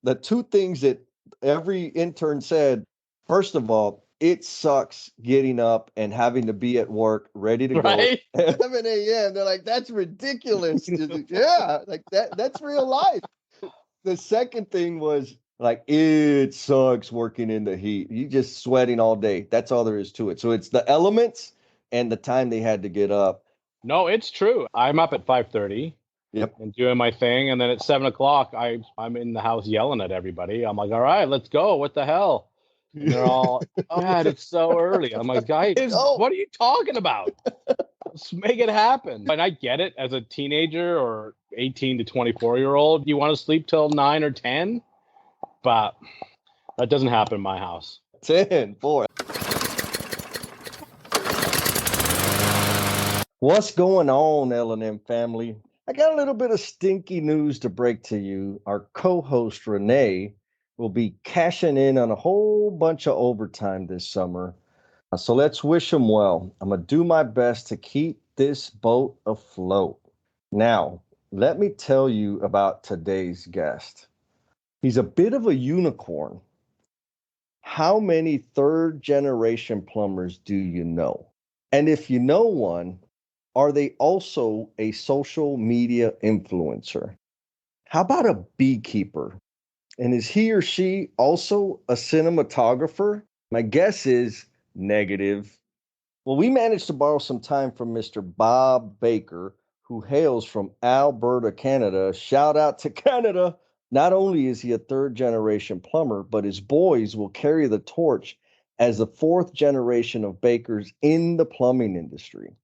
the two things that every intern said, first of all, it sucks getting up and having to be at work ready to go Right? at 11 a.m. They're like, that's ridiculous. Yeah, like that's real life. The second thing was like, it sucks working in the heat. You just sweating all day. That's all there is to it. So it's the elements and the time they had to get up. No, it's true. I'm up at 5:30 Yep. and doing my thing, and then at 7 o'clock, I'm in the house yelling at everybody. I'm like, "All right, let's go. What the hell?" And they're all, "Oh, Dad, it's so early." I'm like, "Guys, Oh, what are you talking about? Let's make it happen." And I get it as a teenager or 18 to 24-year-old, you want to sleep till 9 or 10, but that doesn't happen in my house. 10, boy. What's going on, L&M family? I got a little bit of stinky news to break to you. Our co-host Renee will be cashing in on a whole bunch of overtime this summer. So let's wish him well. I'm going to do my best to keep this boat afloat. Now, let me tell you about today's guest. He's a bit of a unicorn. How many third generation plumbers do you know? And if you know one, are they also a social media influencer? How about a beekeeper? And is he or she also a cinematographer? My guess is negative. Well, we managed to borrow some time from Mr. Bob Baker, who hails from Alberta, Canada. Shout out to Canada. Not only is he a third generation plumber, but his boys will carry the torch as the fourth generation of bakers in the plumbing industry.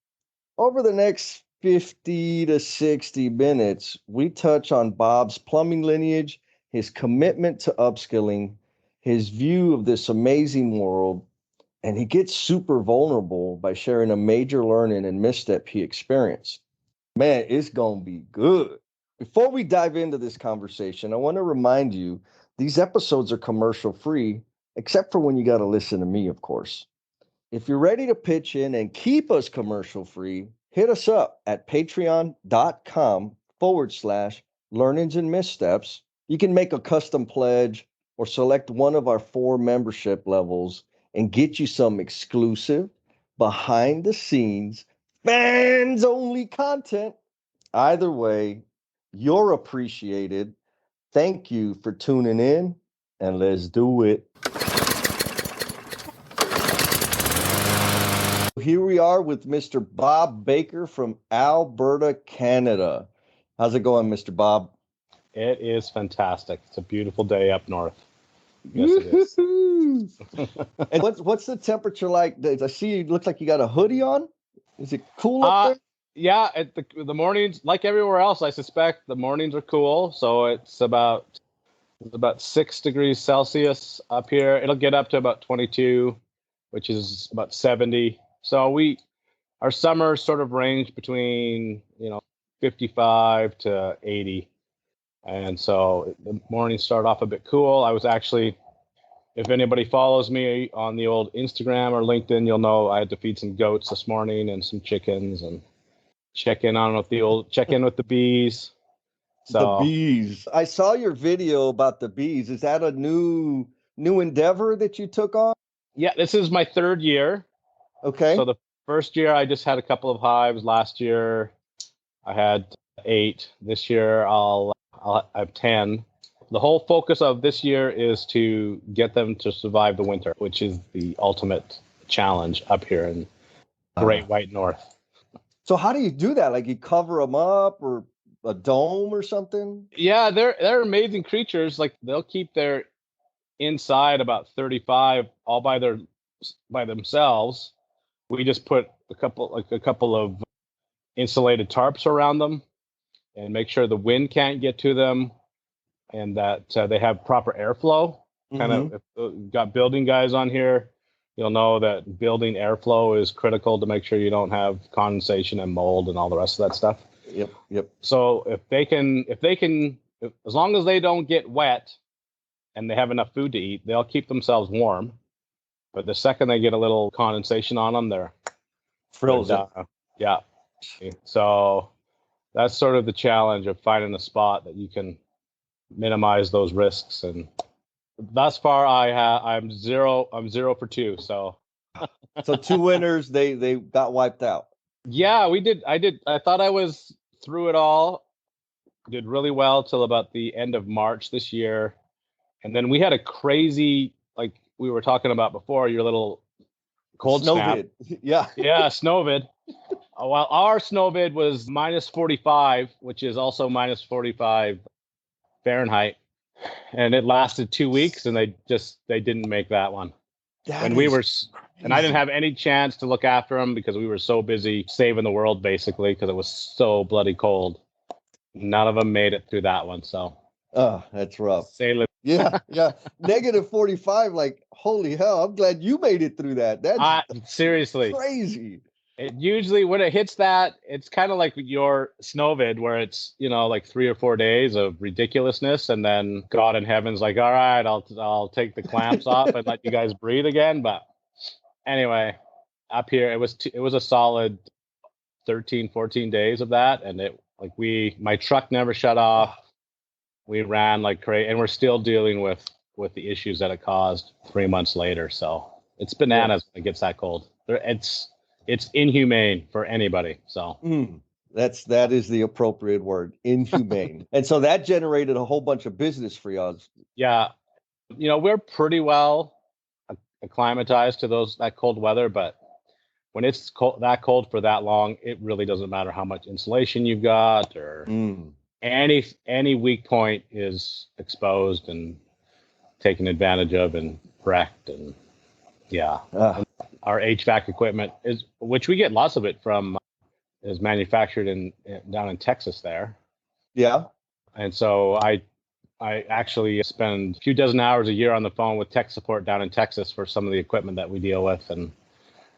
Over the next 50 to 60 minutes, we touch on Bob's plumbing lineage, his commitment to upskilling, his view of this amazing world, and he gets super vulnerable by sharing a major learning and misstep he experienced. Man, it's going to be good. Before we dive into this conversation, I want to remind you these episodes are commercial free, except for when you got to listen to me, of course. If you're ready to pitch in and keep us commercial free, hit us up at patreon.com/learnings and missteps. You can make a custom pledge or select one of our 4 membership levels and get you some exclusive, behind the scenes, fans only content. Either way, you're appreciated. Thank you for tuning in, and let's do it. Here we are with Mr. Bob Baker from Alberta, Canada. How's it going, Mr. Bob? It is fantastic. It's a beautiful day up north. Yes, it is. And what's the temperature like? I see it looks like you got a hoodie on. Is it cool up there? Yeah, the mornings, like everywhere else, I suspect the mornings are cool. So it's about 6 degrees Celsius up here. It'll get up to about 22, which is about 70. So our summers sort of range between 55 to 80, and so the mornings start off a bit cool. I was actually, if anybody follows me on the old Instagram or LinkedIn, you'll know I had to feed some goats this morning and some chickens and check in with the bees. So, the bees. I saw your video about the bees. Is that a new endeavor that you took on? Yeah, this is my 3rd year. Okay. So the first year I just had a couple of hives. Last year I had 8. This year I'll have 10. The whole focus of this year is to get them to survive the winter, which is the ultimate challenge up here in Great White North. So how do you do that? Like you cover them up or a dome or something? Yeah, they're amazing creatures. Like they'll keep their inside about 35 all by themselves. We just put a couple of insulated tarps around them and make sure the wind can't get to them and that they have proper airflow. Kind of, if got building guys on here, you'll know that building airflow is critical to make sure you don't have condensation and mold and all the rest of that stuff. Yep. So if as long as they don't get wet and they have enough food to eat, they'll keep themselves warm. But the second they get a little condensation on them, they're frozen. Yeah. So that's sort of the challenge of finding a spot that you can minimize those risks. And thus far, I'm 0 for 2. So So two winners, they got wiped out. yeah, we did. I thought I was through it all. Did really well till about the end of March this year, and then we had a crazy, like we were talking about before, your little cold snap. Snowvid. Yeah. Yeah, snowvid. While our snowvid was minus 45, which is also minus 45 Fahrenheit, and it lasted 2 weeks, and they didn't make that one. That And we is were, and I didn't crazy. have any chance to look after them because we were so busy saving the world, basically, because it was so bloody cold. None of them made it through that one. So, Oh, that's rough. say Yeah, yeah. Negative 45, like, holy hell, I'm glad you made it through that. That's seriously. crazy. It usually, when it hits that, it's kind of like your snowvid, where it's, like 3 or 4 days of ridiculousness, and then God in heaven's like, all right, I'll take the clamps off and let you guys breathe again. But anyway, up here it was a solid 13, 14 days of that, and it like my truck never shut off. We ran like crazy, and we're still dealing with the issues that it caused 3 months later. So it's bananas when it gets that cold. It's inhumane for anybody. So That is the appropriate word, inhumane. And so that generated a whole bunch of business for y'all. yeah, we're pretty well acclimatized to that cold weather, but when it's that cold for that long, it really doesn't matter how much insulation you've got, or any weak point is exposed and taken advantage of and wrecked. And yeah, our HVAC equipment which we get lots of it from, is manufactured down in Texas there. Yeah. And so I actually spend a few dozen hours a year on the phone with tech support down in Texas for some of the equipment that we deal with, and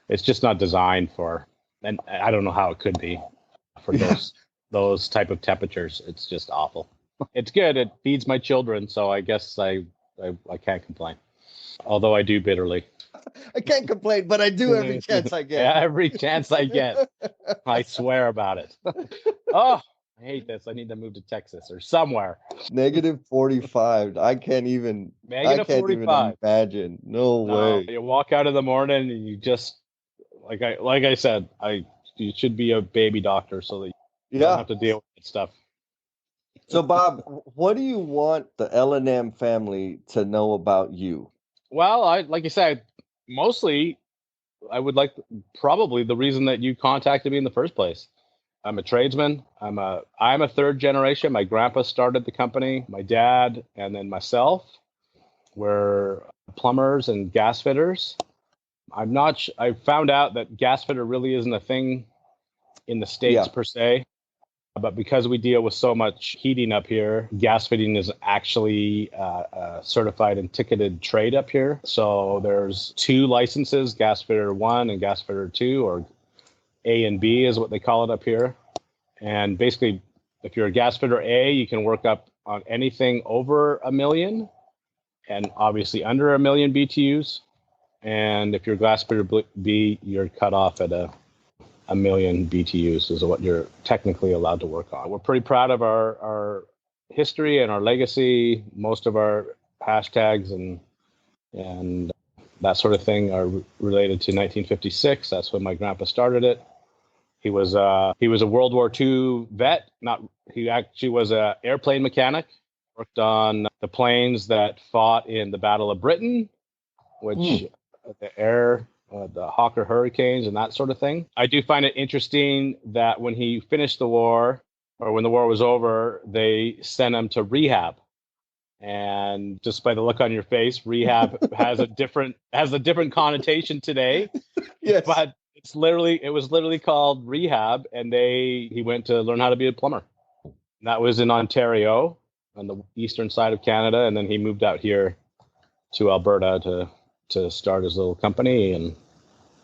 it's just not designed for, and I don't know how it could be for those type of temperatures. It's just awful. It's good. It feeds my children, so I guess I can't complain. Although I do bitterly. I can't complain, but I do every chance I get. Every chance I get. I swear about it. Oh, I hate this. I need to move to Texas or somewhere. Negative 45. I can't even imagine. No way. You walk out in the morning and you just, like I said, you should be a baby doctor so that you don't have to deal with that stuff. So Bob, what do you want the L&M family to know about you? Well, like you said, mostly I would like, probably the reason that you contacted me in the first place. I'm a tradesman. I'm a third generation. My grandpa started the company, my dad, and then myself. We're plumbers and gas fitters. I found out that gas fitter really isn't a thing in the States per se. But because we deal with so much heating up here, gas fitting is actually a certified and ticketed trade up here. So there's 2 licenses, gas fitter 1 and gas fitter 2, or A and B is what they call it up here. And basically, if you're a gas fitter A, you can work up on anything over 1 million, and obviously under 1 million BTUs. And if you're a gas fitter B, you're cut off at 1 million BTUs is what you're technically allowed to work on. We're pretty proud of our history and our legacy. Most of our hashtags and that sort of thing are related to 1956. That's when my grandpa started it. He was a World War II vet. He actually was an airplane mechanic. Worked on the planes that fought in the Battle of Britain, which the Hawker Hurricanes and that sort of thing. I do find it interesting that when he finished the war, or when the war was over, they sent him to rehab. And just by the look on your face, rehab has a different connotation today. Yes. But it was literally called rehab, and he went to learn how to be a plumber. And that was in Ontario, on the eastern side of Canada, and then he moved out here to Alberta to start his little company,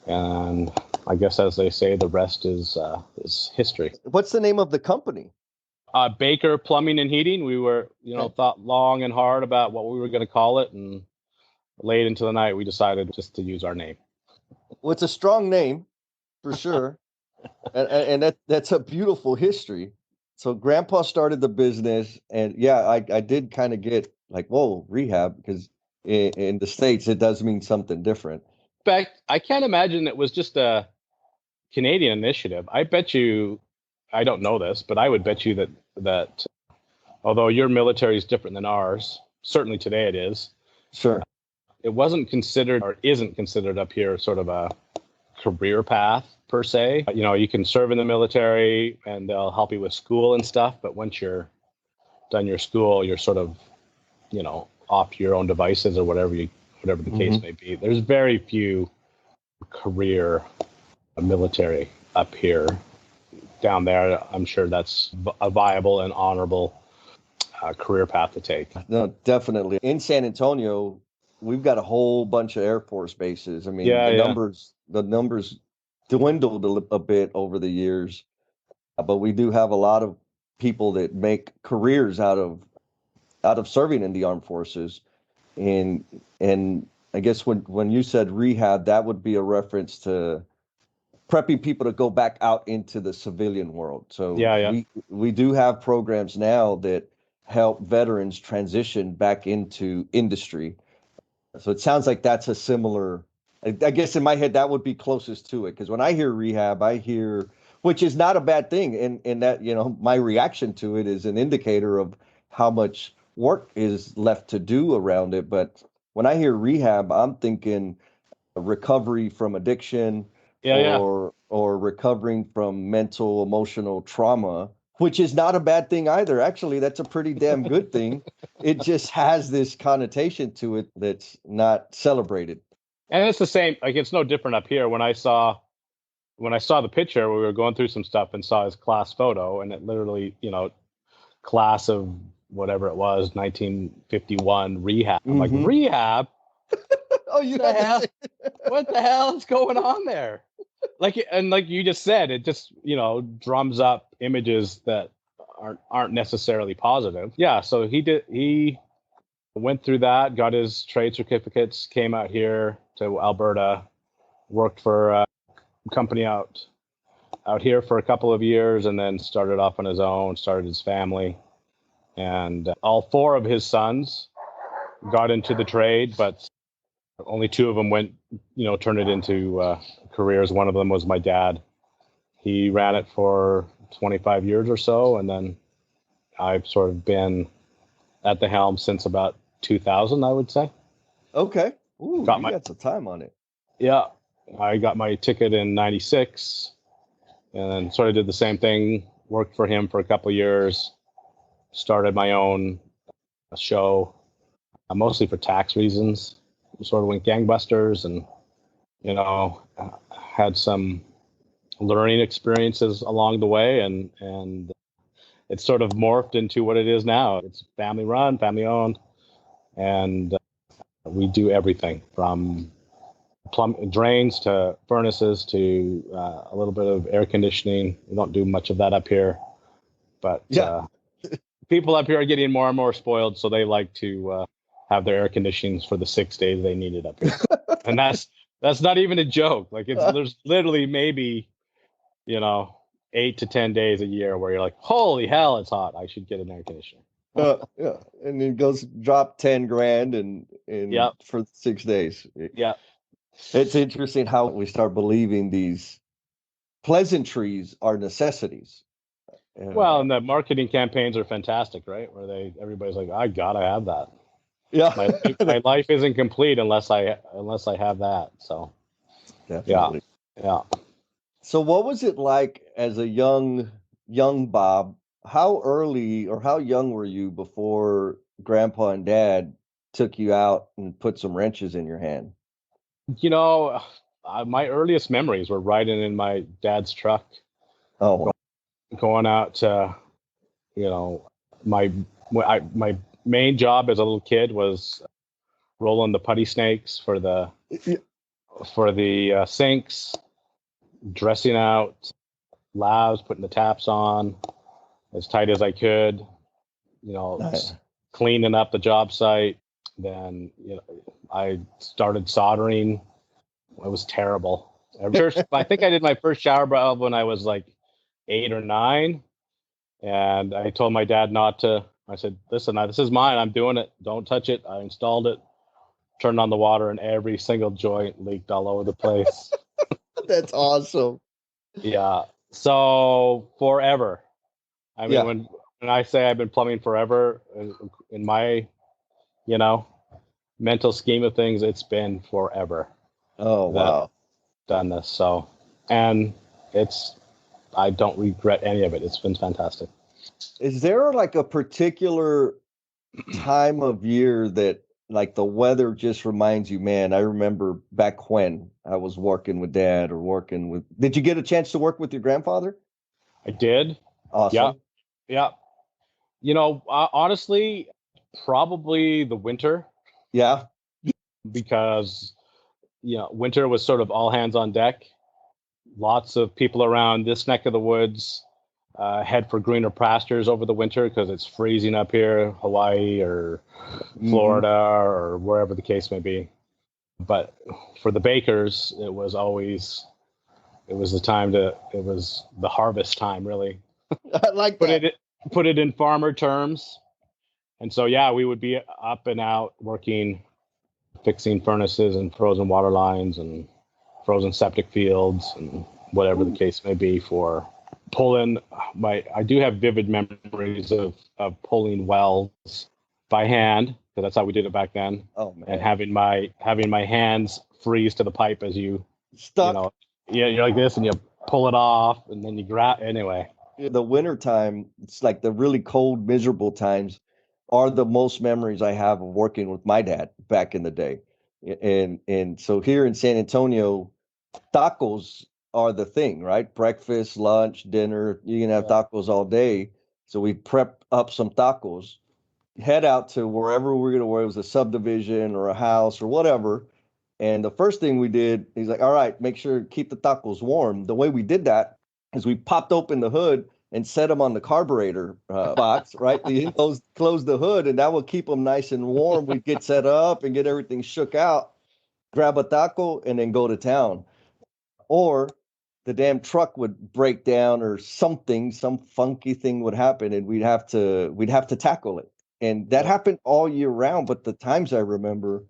and I guess, as they say, the rest is history. What's the name of the company? Baker Plumbing and Heating. We were, thought long and hard about what we were going to call it, and late into the night, we decided just to use our name. Well, it's a strong name, for sure, and that's a beautiful history. So Grandpa started the business, and yeah, I did kind of get like, whoa, rehab, because in the States it does mean something different. In fact, I can't imagine it was just a Canadian initiative. I bet you, I don't know this, but I would bet you that although your military is different than ours, certainly today it is. Sure. It wasn't considered or isn't considered up here sort of a career path per se. You know, you can serve in the military and they'll help you with school and stuff, but once you're done your school, you're sort of, off your own devices or whatever the case may be. There's very few career military up here. Down there, I'm sure that's a viable and honorable career path to take. No, definitely. In San Antonio, we've got a whole bunch of Air Force bases. I mean, Yeah, yeah. the numbers dwindled a bit over the years, but we do have a lot of people that make careers out of serving in the armed forces. And I guess when you said rehab, that would be a reference to prepping people to go back out into the civilian world. So Yeah, yeah. we do have programs now that help veterans transition back into industry. So it sounds like that's a similar. I guess in my head that would be closest to it, because when I hear rehab, I hear, which is not a bad thing, and that my reaction to it is an indicator of how much work is left to do around it. But when I hear rehab, I'm thinking recovery from addiction, Yeah, yeah. or recovering from mental emotional trauma, which is not a bad thing either. Actually, that's a pretty damn good thing. It just has this connotation to it that's not celebrated. And it's the same, like it's no different up here. When I saw the picture, we were going through some stuff and saw his class photo, and it literally, class of whatever it was, 1951 rehab. I'm like, rehab? Oh, you The had to hell? say. What the hell is going on there? Like you just said, it just drums up images that aren't necessarily positive. Yeah, so he went through that, got his trade certificates, came out here to Alberta, worked for a company out here for a couple of years, and then started off on his own, started his family, and all four of his sons got into the trade, but only two of them went, turned it into careers. One of them was my dad. He ran it for 25 years or so, and then I've sort of been at the helm since about 2000, I would say. Okay. Ooh, you got some time on it. Yeah, I got my ticket in 96 and then sort of did the same thing, worked for him for a couple of years, started my own show, mostly for tax reasons. Sort of went gangbusters and, had some learning experiences along the way, and it's sort of morphed into what it is now. It's family run, family owned, and we do everything from drains to furnaces to a little bit of air conditioning. We don't do much of that up here, but people up here are getting more and more spoiled, so they like to have their air conditionings for the 6 days they need it up here. And that's not even a joke. Like there's literally maybe 8 to 10 days a year where you're like, holy hell, it's hot. I should get an air conditioner. Yeah, and it goes drop 10 grand and for 6 days. Yeah. It's interesting how we start believing these pleasantries are necessities. Well, and the marketing campaigns are fantastic, right? Where everybody's like, I gotta have that. Yeah, my life isn't complete unless I have that. So definitely. Yeah. So what was it like as a young Bob? How early or how young were you before Grandpa and Dad took you out and put some wrenches in your hand? My earliest memories were riding in my dad's truck. Oh, wow. Going out to, my main job as a little kid was rolling the putty snakes for the sinks, dressing out lavs, putting the taps on as tight as I could, Nice. cleaning up the job site. Then, I started soldering. It was terrible. I think I did my first shower valve when I was like 8 or 9. And I told my dad not to. I said, listen, this is mine. I'm doing it. Don't touch it. I installed it, turned on the water, and every single joint leaked all over the place. That's awesome. Yeah. So forever. I mean, Yeah. when I say I've been plumbing forever, in my, you know, mental scheme of things, it's been forever Oh, that I've wow. done this. So, and I don't regret any of it. It's been fantastic. Is there like a particular time of year that like the weather just reminds you, man, I remember back when I was working with dad or working with, did you get a chance to work with your grandfather? I did. Yeah. Awesome. Yeah. Honestly, probably the winter, Yeah. because, winter was sort of all hands on deck. Lots of people around this neck of the woods head for greener pastures over the winter because it's freezing up here, Hawaii or Hmm. Florida or wherever the case may be. But for the Bakers, it was the harvest time, really. I like Put that. it put it in farmer terms. And so, yeah, we would be up and out working, fixing furnaces and frozen water lines and frozen septic fields and whatever the Ooh. case may be for pulling. I do have vivid memories of pulling wells by hand, because that's how we did it back then, Oh and man. having my hands freeze to the pipe as you Stuck. know, yeah, you're like this and you pull it off and then you grab anyway. The winter time, it's like the really cold, miserable times are the most memories I have of working with my dad back in the day. And so here in San Antonio, tacos are the thing, right? Breakfast, lunch, dinner, you can have Yeah. tacos all day. So we prep up some tacos, head out to wherever we're gonna where it was a subdivision or a house or whatever. And the first thing we did, he's like, all right, make sure to keep the tacos warm. The way we did that is we popped open the hood and set them on the carburetor box, right? Close the hood, and that would keep them nice and warm. We'd get set up and get everything shook out, grab a taco, and then go to town. Or the damn truck would break down or something, some funky thing would happen, and we'd have to tackle it. And that Yeah. happened all year round. But the times I remember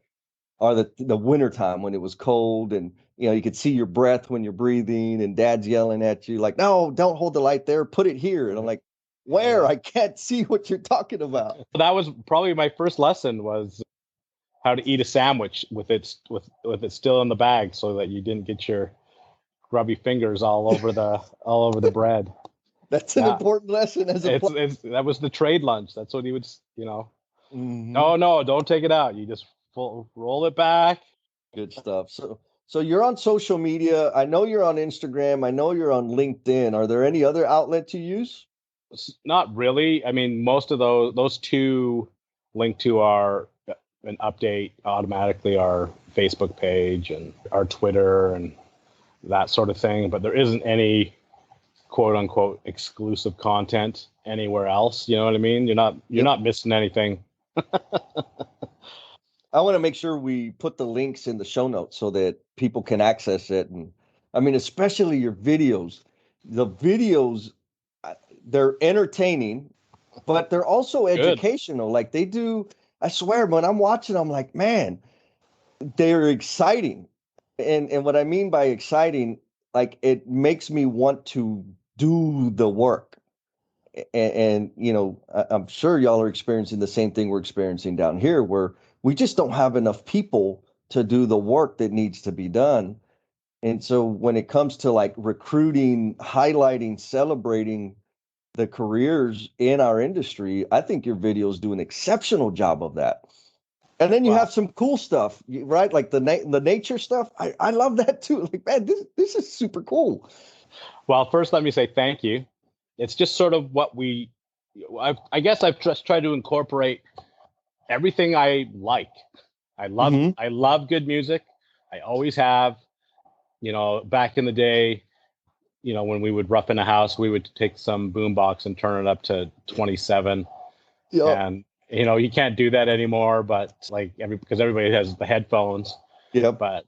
are the winter time when it was cold and you could see your breath when you're breathing and dad's yelling at you like, no, don't hold the light there, put it here. And I'm like, where? Yeah. I can't see what you're talking about. That was probably my first lesson, was how to eat a sandwich with it still in the bag, so that you didn't get your grubby fingers all over the bread. That's an Yeah, important lesson as a plumber. it's that was the trade lunch. That's what he would, Hmm. no, no, don't take it out. You just roll it back. Good stuff. So you're on social media. I know you're on Instagram. I know you're on LinkedIn. Are there any other outlets you use? Not really. I mean, most of those two link to our and update automatically our Facebook page and our Twitter and that sort of thing. But there isn't any quote unquote exclusive content anywhere else. You know what I mean? You're Yep. not missing anything. I want to make sure we put the links in the show notes so that people can access it. And I mean, especially your videos. The videos, uh, they're entertaining, but they're also Good. educational. Like they do, I swear, when I'm watching, I'm like, man, they're exciting. And what I mean by exciting, like it makes me want to do the work. And I'm sure y'all are experiencing the same thing we're experiencing down here, where we just don't have enough people to do the work that needs to be done. And so when it comes to like recruiting, highlighting, celebrating the careers in our industry, I think your videos do an exceptional job of that. And then you Wow. have some cool stuff, right? Like the nature stuff. I love that too. Like, man, this is super cool. Well, first, let me say thank you. It's just sort of what I guess I've just tried to incorporate everything I like. Hmm. I love good music. I always have. Back in the day, when we would rough in a house, we would take some boombox and turn it up to 27. Yep. And you can't do that anymore, but like because everybody has the headphones, Yep. but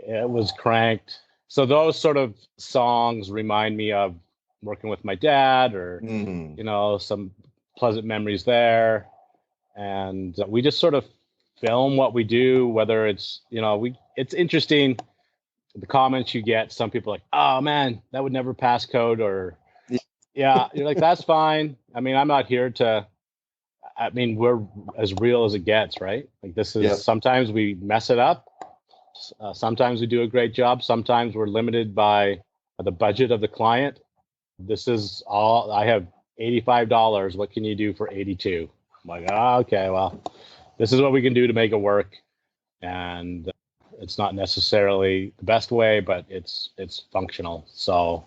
it was cranked. So those sort of songs remind me of working with my dad, or Mm. some pleasant memories there. And we just sort of film what we do, whether it's it's interesting the comments you get. Some people are like, oh man, that would never pass code, or yeah, you're like, that's fine. I mean, I'm not here to, I mean, we're as real as it gets, right? Like, this is, Yeah. sometimes we mess it up. Sometimes we do a great job. Sometimes we're limited by the budget of the client. This is all I have, $85. What can you do for 82? I'm like, oh, okay, well, this is what we can do to make it work. And it's not necessarily the best way, but it's functional. So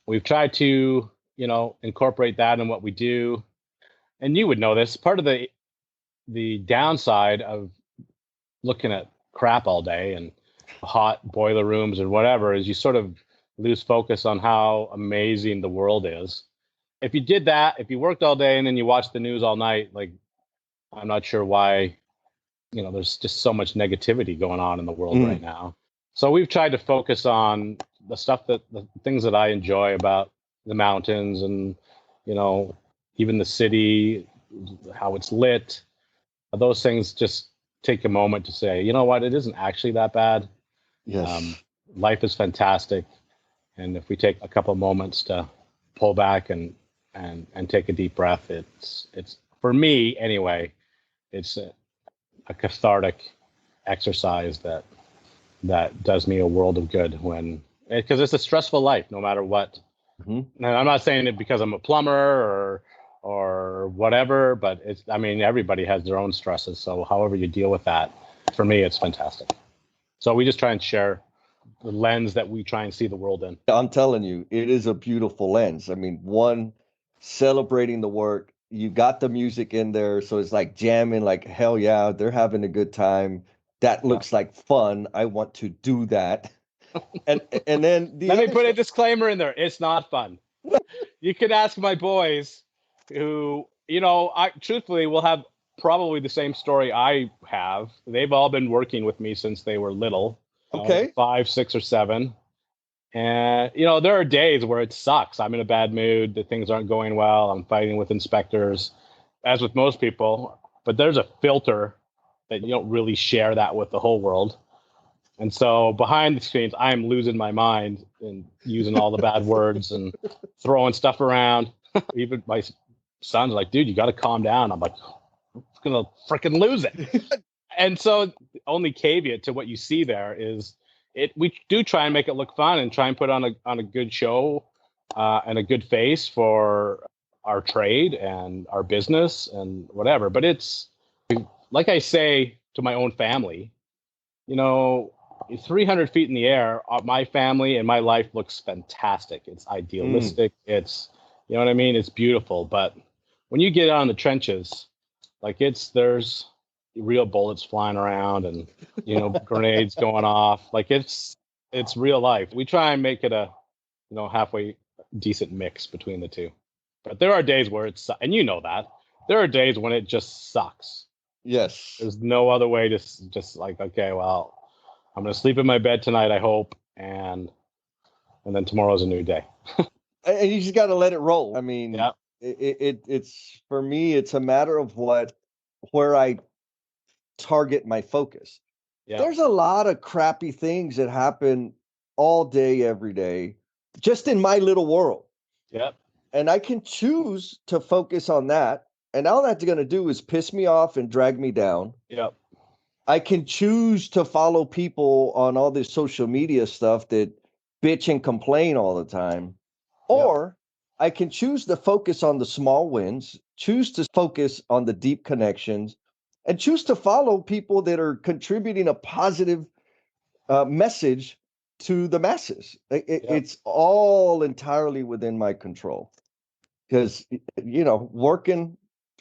we've tried to, incorporate that in what we do. And you would know this, part of the downside of looking at crap all day and hot boiler rooms and whatever is you sort of lose focus on how amazing the world is. If you did that, if you worked all day and then you watched the news all night, like, I'm not sure why, there's just so much negativity going on in the world right now. So we've tried to focus on the things that I enjoy about the mountains, and, even the city, how it's lit. Those things just take a moment to say, you know what, it isn't actually that bad. Yes. Life is fantastic. And if we take a couple moments to pull back and take a deep breath, it's for me anyway, it's a cathartic exercise that does me a world of good, because it's a stressful life no matter what. Mm-hmm. And I'm not saying it because I'm a plumber or whatever, but everybody has their own stresses. So however you deal with that, for me, it's fantastic. So we just try and share the lens that we try and see the world in. I'm telling you, it is a beautiful lens. I mean, one, celebrating the work. You got the music in there, so it's like jamming, like hell yeah, they're having a good time. That looks like fun. I want to do that. And then the Let me other put a stuff. disclaimer in there. It's not fun. You could ask my boys who, I truthfully will have probably the same story I have. They've all been working with me since they were little, Okay. 5, 6, or 7. And, there are days where it sucks. I'm in a bad mood. The things aren't going well. I'm fighting with inspectors, as with most people. But there's a filter that you don't really share that with the whole world. And so behind the scenes, I'm losing my mind and using all the bad words and throwing stuff around. Even my son's like, dude, you got to calm down. I'm like, I'm going to freaking lose it. And so the only caveat to what you see there is we do try and make it look fun and try and put on a good show and a good face for our trade and our business and whatever. But it's like I say to my own family, 300 feet in the air, my family and my life looks fantastic. It's idealistic. It's, you know what I mean? It's beautiful. But when you get out in the trenches, like there's real bullets flying around and, grenades going off. Like it's real life. We try and make it a, halfway decent mix between the two. But there are days where and that, there are days when it just sucks. Yes. There's no other way to just like, okay, well, I'm going to sleep in my bed tonight, I hope. And then tomorrow's a new day. And you just got to let it roll. I mean, Yeah. it's for me, it's a matter of where I target my focus. Yeah. There's a lot of crappy things that happen all day, every day, just in my little world. Yeah. And I can choose to focus on that. And all that's going to do is piss me off and drag me down. Yeah. I can choose to follow people on all this social media stuff that bitch and complain all the time. Or I can choose to focus on the small wins, choose to focus on the deep connections, and choose to follow people that are contributing a positive message to the masses. It's all entirely within my control. Because, working,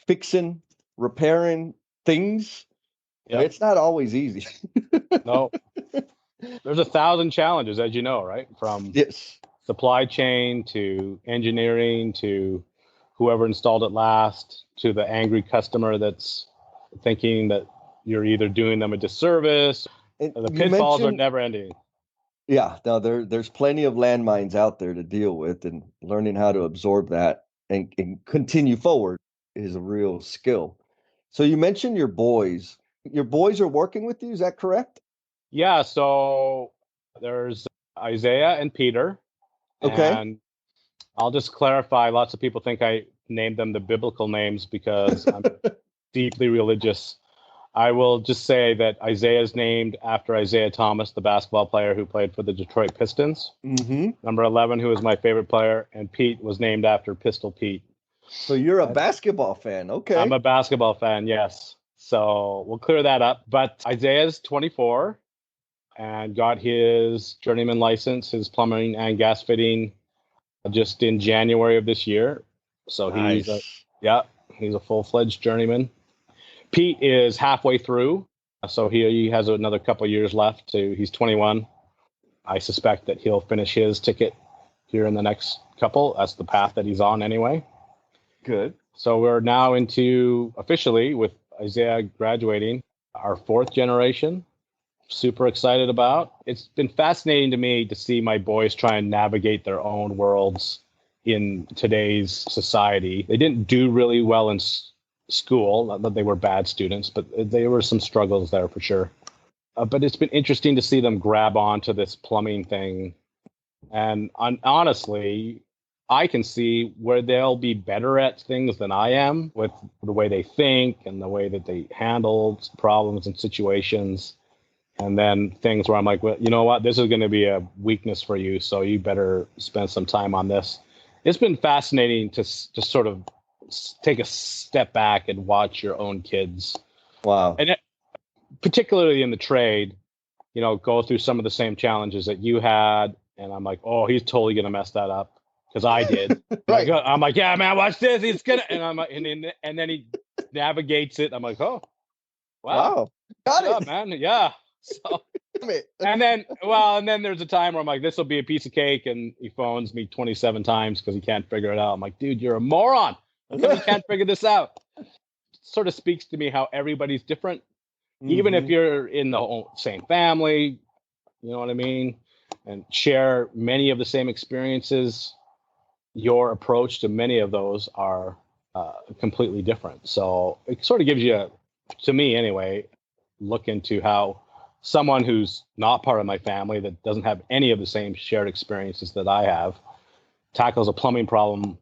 fixing, repairing things, it's not always easy. No. There's 1,000 challenges, as you know, right? From Yes. supply chain to engineering to whoever installed it last to the angry customer that's thinking that you're either doing them a disservice. And The you pitfalls are mentioned never ending. Yeah, no, there's plenty of landmines out there to deal with, and learning how to absorb that and continue forward is a real skill. So you mentioned your boys. Your boys are working with you, is that correct? Yeah, so there's Isaiah and Peter, Okay. and I'll just clarify. Lots of people think I named them the biblical names because I'm deeply religious. I will just say that Isaiah is named after Isaiah Thomas, the basketball player who played for the Detroit Pistons. Mm-hmm. Number 11, who was my favorite player, and Pete was named after Pistol Pete. So you're a And basketball fan. I'm Okay. a basketball fan, yes. So we'll clear that up. But Isaiah's 24 and got his journeyman license, his plumbing and gas fitting, just in January of this year. So Nice. yeah, he's a full-fledged journeyman. Pete is halfway through, so he has another couple years left. So he's 21. I suspect that he'll finish his ticket here in the next couple. That's the path that he's on anyway. Good. So we're now into officially with Isaiah graduating our fourth generation. Super excited about. It's been fascinating to me to see my boys try and navigate their own worlds in today's society. They didn't do really well in school, not that they were bad students, but there were some struggles there for sure. But it's been interesting to see them grab onto this plumbing thing. And honestly, I can see where they'll be better at things than I am with the way they think and the way that they handle problems and situations. And then things where I'm like, well, you know what? This is going to be a weakness for you. So you better spend some time on this. It's been fascinating to just sort of take a step back and watch your own kids. Wow. And particularly in the trade, go through some of the same challenges that you had. And I'm like, oh, he's totally going to mess that up because I did. Right. I'm like, yeah, man, watch this. He's going to, and I'm like, and then he navigates it. I'm like, oh, wow, Wow. good Got job, it. man. Yeah. So, Damn it. and then there's a time where I'm like, this will be a piece of cake. And he phones me 27 times because he can't figure it out. I'm like, dude, you're a moron. How come you can't figure this out? It sort of speaks to me how everybody's different. Even if Hmm. you're in the same family, you know what I mean? And share many of the same experiences, your approach to many of those are completely different. So it sort of gives you, to me anyway, look into how someone who's not part of my family, that doesn't have any of the same shared experiences that I have, tackles a plumbing problem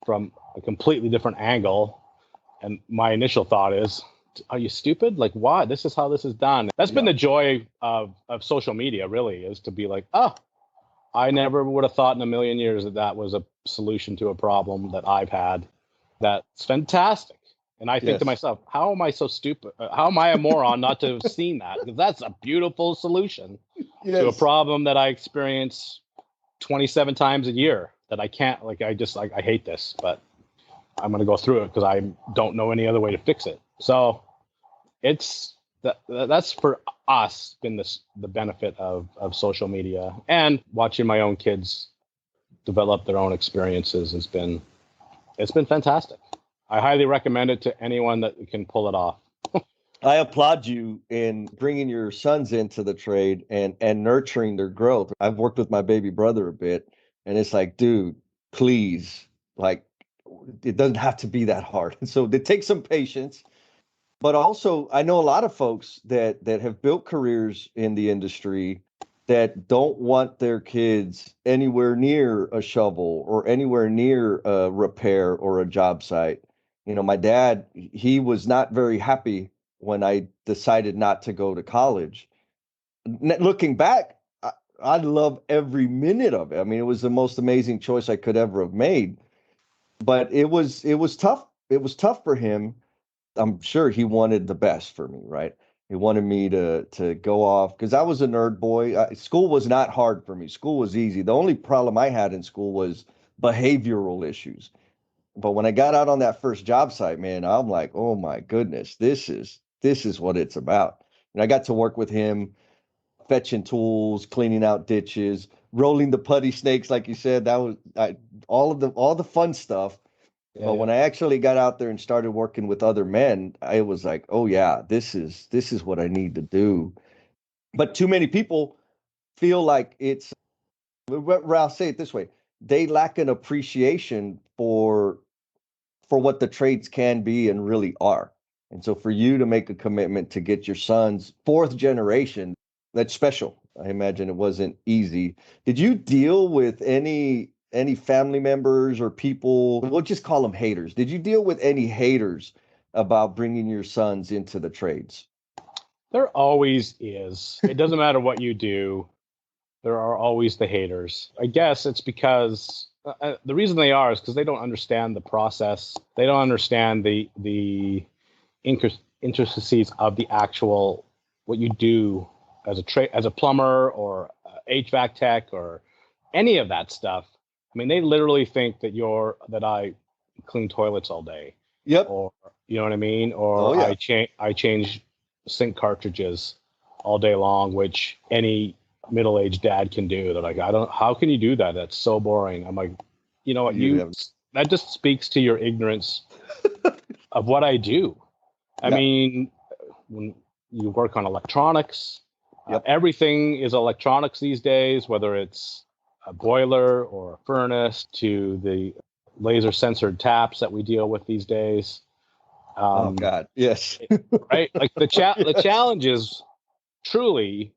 from a completely different angle. And my initial thought is, are you stupid? Like, why? This is how this is done. That's been Yeah. the joy of social media, really, is to be like, oh, I never would have thought in a million years that that was a solution to a problem that I've had. That's fantastic. And I think to Yes. myself, how am I so stupid? How am I a moron not to have seen that? Because that's a beautiful solution to a Yes. problem that I experience 27 times a year that I can't, like, I hate this, but I'm going to go through it because I don't know any other way to fix it. So it's that's for us been the benefit of social media, and watching my own kids develop their own experiences it's been fantastic. I highly recommend it to anyone that can pull it off. I applaud you in bringing your sons into the trade and nurturing their growth. I've worked with my baby brother a bit, and it's like, dude, please, like, it doesn't have to be that hard. So it takes some patience. But also, I know a lot of folks that have built careers in the industry that don't want their kids anywhere near a shovel or anywhere near a repair or a job site. My dad, he was not very happy when I decided not to go to college. Looking back, I love every minute of it. I mean, it was the most amazing choice I could ever have made. But it was tough. It was tough for him. I'm sure he wanted the best for me, right? He wanted me to go off because I was a nerd boy. School was not hard for me. School was easy. The only problem I had in school was behavioral issues. But when I got out on that first job site, man, I'm like, oh my goodness, this is what it's about. And I got to work with him, fetching tools, cleaning out ditches, rolling the putty snakes, like you said. That was all the fun stuff. Yeah, But yeah. when I actually got out there and started working with other men, I was like, oh yeah, this is what I need to do. But too many people feel like I'll say it this way. They lack an appreciation for what the trades can be and really are. And so for you to make a commitment to get your son's fourth generation, that's special. I imagine it wasn't easy. Did you deal with any family members or people, we'll just call them haters. Did you deal with any haters about bringing your sons into the trades? There always is. It doesn't matter what you do. There are always the haters. I guess it's because the reason they are is because they don't understand the process. They don't understand the intricacies of the actual what you do as a plumber or HVAC tech or any of that stuff. I mean, they literally think that I clean toilets all day. Yep. Or you know what I mean? Or yeah. I change sink cartridges all day long, which any middle-aged dad can do. They're like, how can you do that? That's so boring. I'm like, you know what, that just speaks to your ignorance of what I do. I mean, when you work on electronics, everything is electronics these days, whether it's a boiler or a furnace to the laser censored taps that we deal with these days. Oh God, yes. Right? Like the challenges truly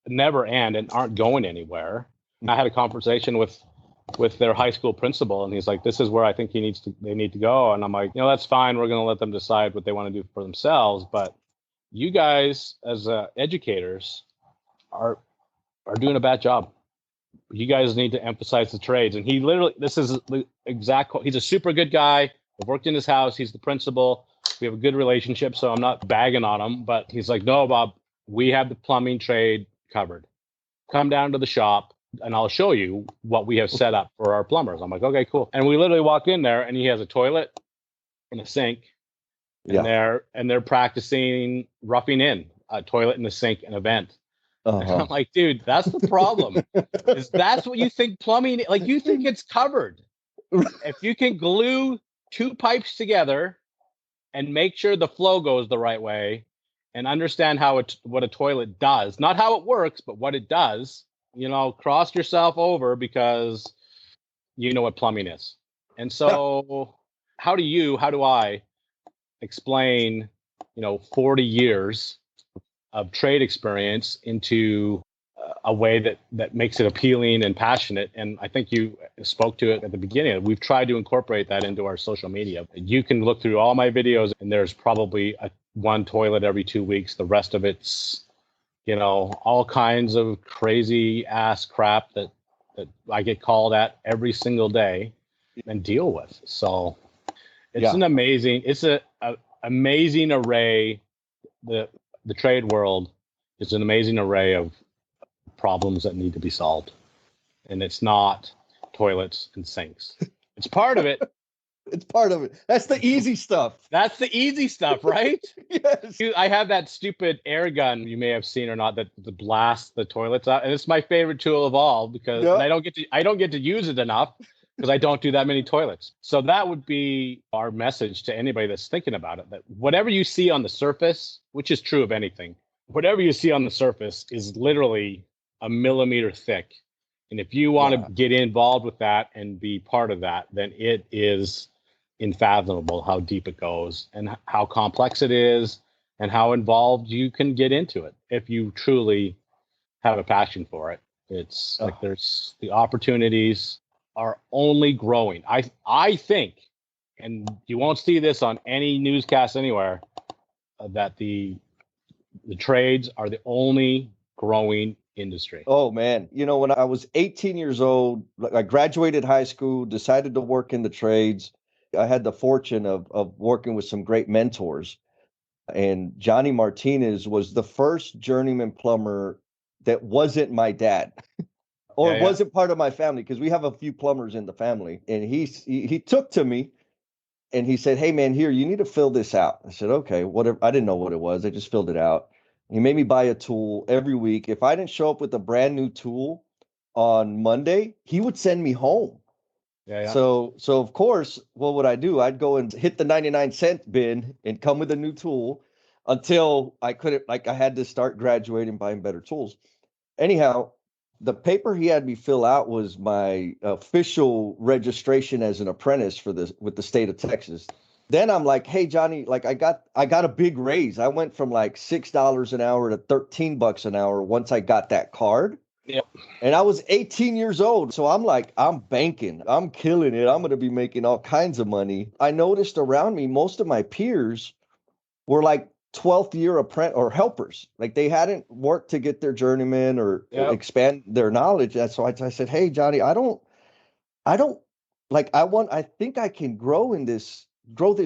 never end and aren't going anywhere. I had a conversation with their high school principal, and he's like, "This is where I think they need to go." And I'm like, that's fine. We're going to let them decide what they want to do for themselves. But you guys, as educators, are doing a bad job. You guys need to emphasize the trades. And he literally, this is the exact quote. He's a super good guy. I've worked in his house. He's the principal. We have a good relationship, so I'm not bagging on him. But he's like, "No, Bob, we have the plumbing trade covered. Come down to the shop and I'll show you what we have set up for our plumbers." I'm like, "Okay, cool." And we literally walk in there and he has a toilet and a sink, and they're practicing roughing in a toilet and a sink and a vent. And I'm like, "Dude, that's the problem. Is that's what you think plumbing, like you think it's covered. If you can glue two pipes together and make sure the flow goes the right way and understand what a toilet does, not how it works, but what it does, cross yourself over because you know what plumbing is." And so how do I explain, 40 years of trade experience into a way that makes it appealing and passionate? And I think you spoke to it at the beginning. We've tried to incorporate that into our social media. You can look through all my videos and there's probably one toilet every 2 weeks. The rest of it's, all kinds of crazy ass crap that I get called at every single day and deal with. So it's an amazing, amazing array. The trade world is an amazing array of problems that need to be solved. And it's not toilets and sinks. It's part of it. It's part of it. That's the easy stuff. That's the easy stuff, right? Yes. I have that stupid air gun you may have seen or not that blasts the toilets out, and it's my favorite tool of all because I don't get to use it enough because I don't do that many toilets. So that would be our message to anybody that's thinking about it, that whatever you see on the surface, which is true of anything, whatever you see on the surface is literally a millimeter thick. And if you want to get involved with that and be part of that, then it is unfathomable how deep it goes and how complex it is and how involved you can get into it if you truly have a passion for it. It's like there's the opportunities are only growing. I think, and you won't see this on any newscast anywhere, that the trades are the only growing industry. Oh man, when I was 18 years old, I graduated high school, decided to work in the trades. I had the fortune of working with some great mentors. And Johnny Martinez was the first journeyman plumber that wasn't my dad or wasn't part of my family, because we have a few plumbers in the family. And he took to me and he said, "Hey man, here, you need to fill this out." I said, "Okay, whatever." I didn't know what it was. I just filled it out. He made me buy a tool every week. If I didn't show up with a brand new tool on Monday, he would send me home. So of course, what would I do? I'd go and hit the 99-cent bin and come with a new tool until I couldn't, I had to start graduating, buying better tools. Anyhow, The paper he had me fill out was my official registration as an apprentice for this with the state of Texas. Then I'm like, hey Johnny, like I got a big raise. I went from like $6 an hour to $13 an hour once I got that card. Yep. And I was 18 years old. So I'm like, I'm banking. I'm killing it. I'm going to be making all kinds of money. I noticed around me, most of my peers were like 12th year apprentice or helpers. Like they hadn't worked to get their journeyman or Yep. expand their knowledge. And so I said, hey, Johnny, I don't like, I think I can grow this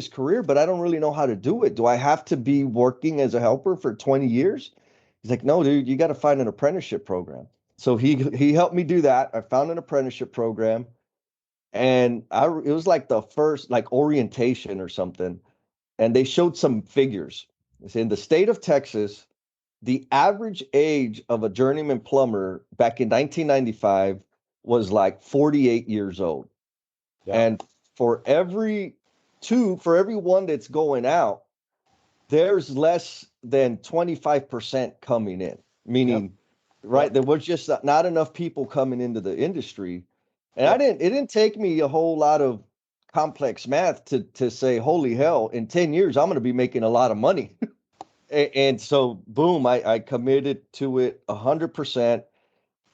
career, but I don't really know how to do it. Do I have to be working as a helper for 20 years? He's like, no, dude, you got to find an apprenticeship program. So he helped me do that. I found an apprenticeship program, and it was like the first like orientation or something, and they showed some figures. It's in the state of Texas, the average age of a journeyman plumber back in 1995 was like 48 years old. Yep. And for every one that's going out, there's less than 25% coming in, meaning, Yep. right, Yep. there was just not enough people coming into the industry. And Yep. it didn't take me a whole lot of complex math to say, holy hell, in 10 years, I'm going to be making a lot of money. And so, boom, I committed to it 100%,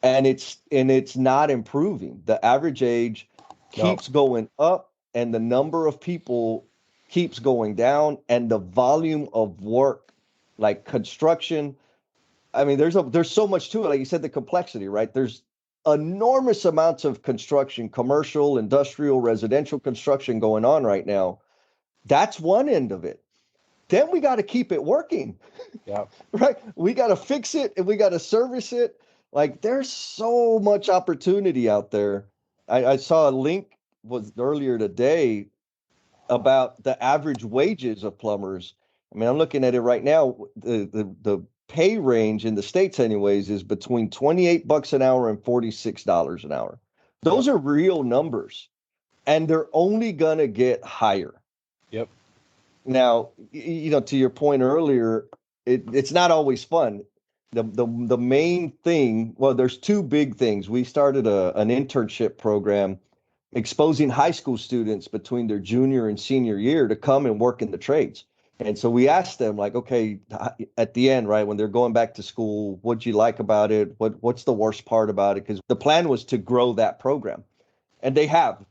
and it's not improving. The average age No. keeps going up, and the number of people keeps going down, and the volume of work, like construction. I mean, there's so much to it. Like you said, the complexity, right? There's enormous amounts of construction, commercial, industrial, residential construction going on right now. That's one end of it. Then we got to keep it working. Yep. Right? We got to fix it and we got to service it. Like there's so much opportunity out there. I saw a link was earlier today about the average wages of plumbers. I mean, I'm looking at it right now. The pay range in the States, anyways, is between $28 an hour and $46 an hour. Those Yep. are real numbers, and they're only gonna get higher. Yep. Now, to your point earlier, it's not always fun. The main thing, well, there's two big things. We started an internship program exposing high school students between their junior and senior year to come and work in the trades. And so we asked them, like, okay, at the end, right, when they're going back to school, what'd you like about it? What's the worst part about it? Because the plan was to grow that program, and they have.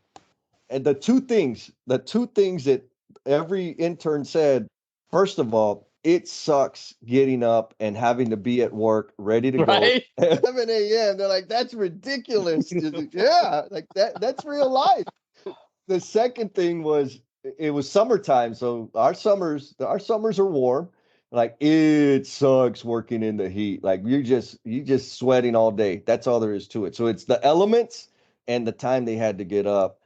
And the two things that every intern said, first of all, it sucks getting up and having to be at work ready to go Right. at 11 a.m. They're like, that's ridiculous. Yeah, like that's real life. The second thing was it was summertime, so our summers are warm. Like it sucks working in the heat. Like you just sweating all day. That's all there is to it. So it's the elements and the time they had to get up.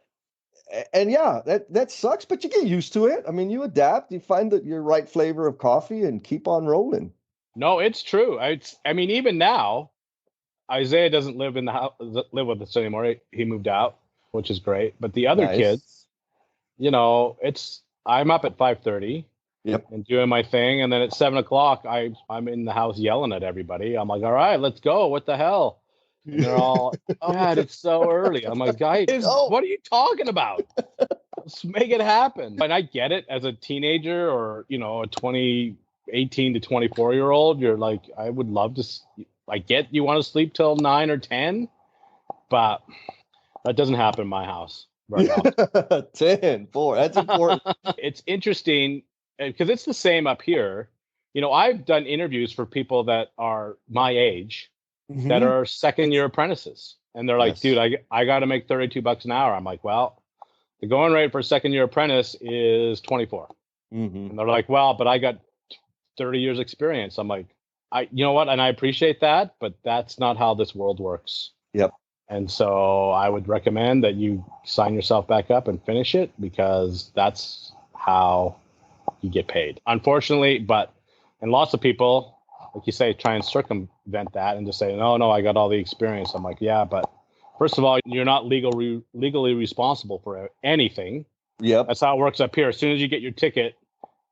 And yeah, that sucks, but you get used to it. I mean, you adapt, you find your right flavor of coffee and keep on rolling. No, it's true. I mean, even now, Isaiah doesn't live in the house, live with us anymore. He moved out, which is great. But the other kids, Nice. I'm up at 5:30 Yep. and doing my thing, and then at 7 o'clock, I'm in the house yelling at everybody. I'm like, all right, let's go. What the hell? And they're all, oh, God, it's so early. I'm like, guys, Oh, what are you talking about? Let's make it happen. And I get it as a teenager or, a 18 to 24-year-old. You're like, I would love to, I get you want to sleep till 9 or 10, but that doesn't happen in my house very often. 10, 4. That's important. It's interesting because it's the same up here. I've done interviews for people that are my age that Mhm. are second year apprentices. And they're like, dude, Yes. I got to make $32 an hour. I'm like, well, the going rate for a second year apprentice is 24. Hmm. And they're like, well, but I got 30 years experience. I'm like, you know what? And I appreciate that, but that's not how this world works. Yep. And so I would recommend that you sign yourself back up and finish it because that's how you get paid. Unfortunately, and lots of people, like you say, try and circumvent that and just say, no, I got all the experience. I'm like, yeah, but first of all, you're not legally responsible for anything. Yep. That's how it works up here. As soon as you get your ticket,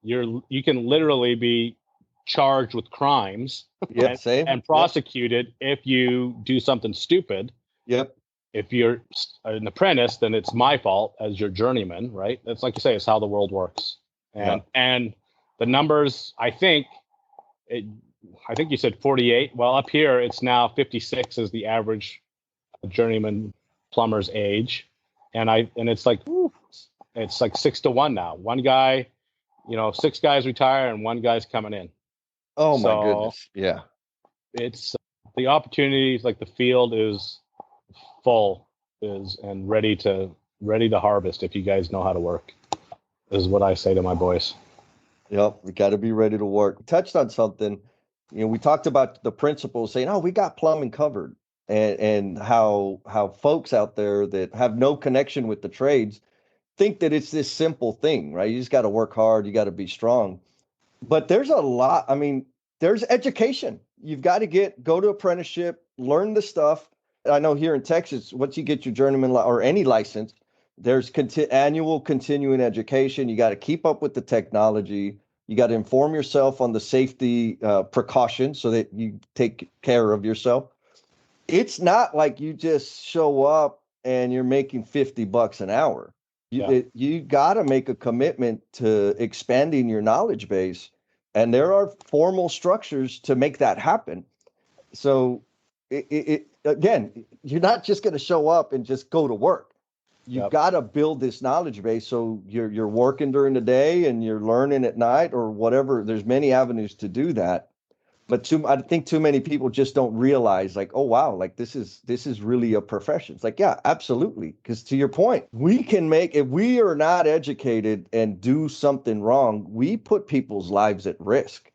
you can literally be charged with crimes Yep, same. and prosecuted if you do something stupid. Yep. If you're an apprentice, then it's my fault as your journeyman, right? That's like you say, it's how the world works. And the numbers, I think you said 48. Well, up here it's now 56 is the average journeyman plumber's age, and it's like it's like 6-1 now. One guy, 6 guys retire and one guy's coming in. Oh my goodness. Yeah. It's the opportunities, like the field is full and ready to harvest if you guys know how to work, is what I say to my boys. Yep, we got to be ready to work. Touched on something, we talked about the principles saying, "Oh, we got plumbing covered," and how folks out there that have no connection with the trades think that it's this simple thing, right? You just got to work hard, you got to be strong. But there's a lot. I mean, there's education. You've got to go to apprenticeship, learn the stuff. I know here in Texas, once you get your journeyman or any license, there's annual continuing education. You got to keep up with the technology. You got to inform yourself on the safety precautions so that you take care of yourself. It's not like you just show up and you're making $50 an hour. You got to make a commitment to expanding your knowledge base, and there are formal structures to make that happen. So again, you're not just going to show up and just go to work. You've got to build this knowledge base. So you're working during the day and you're learning at night or whatever. There's many avenues to do that. But I think too many people just don't realize, like, oh wow, like this is really a profession. It's like, yeah, absolutely. Because to your point, we can make, if we are not educated and do something wrong, we put people's lives at risk.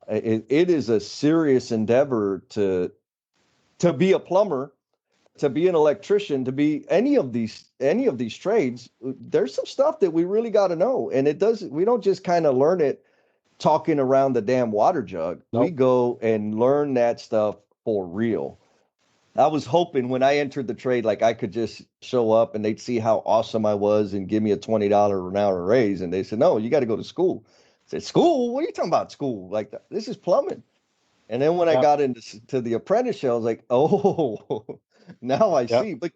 It is a serious endeavor to be a plumber, to be an electrician, to be any of these trades. There's some stuff that we really got to know, and we don't just kind of learn it talking around the damn water jug. Nope. We go and learn that stuff for real. I was hoping when I entered the trade, like I could just show up and they'd see how awesome I was and give me a $20 an hour raise. And they said, no, you got to go to school. I said, school? What are you talking about, school? Like, this is plumbing. And then when I got into the apprenticeship, I was like, oh, now I see. But